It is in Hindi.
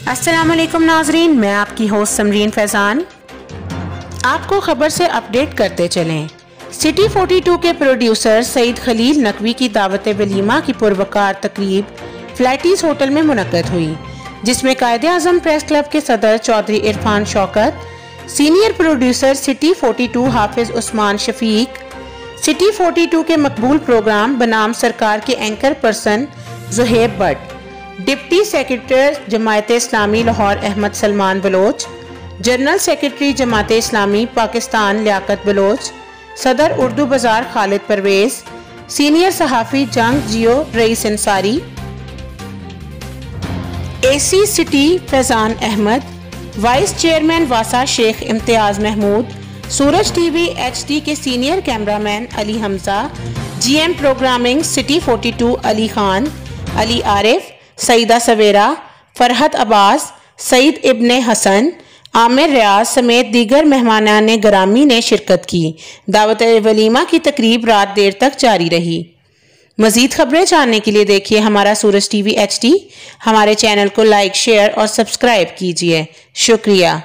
अस्सलामुअलैकुम नाजरीन, मैं आपकी होस्ट समरीन फैज़ान आपको ख़बर से अपडेट करते चलें। सिटी 42 के प्रोड्यूसर सईद खलील नकवी की दावत वलीमा की पुरवकार तकरीब फ्लैटीज़ होटल में मुनक्कद हुई, जिसमें कायदे-आज़म प्रेस क्लब के सदर Chaudhry Irfan Shaukat, senior producer city 42 Hafiz Usman Shafiq, city 42 के मकबूल प्रोग्राम बनाम सरकार के anchor person Zuhaib Bhatt, deputy secretary Jamaat Islami Lahore Ahmad Salman Baloch, general secretary Jamaat Islami Pakistan Liaquat Baloch, सदर उर्दू बाजार खालिद परवेज, सीनियर सहाफ़ी Jang Geo Rais Ansari, AC city Faizan Ahmad, vice chairman वासा शेख इम्तियाज़ महमूद, सूरज टीवी HD के senior cameraman Ali Hamza, GM programming city 42 Ali Khan, Ali Arif, Saida Savera, Farhat Abbas, Saeed Ibne Hasan, Aamir Riaz समेत दीगर मेहमानान गरामी ने शिरकत की। दावत वलीमा की तकरीब रात देर तक जारी रही। मज़ीद खबरें जानने के लिए देखिए हमारा सूरज टीवी HD। हमारे चैनल को लाइक, शेयर और सब्सक्राइब कीजिए। शुक्रिया।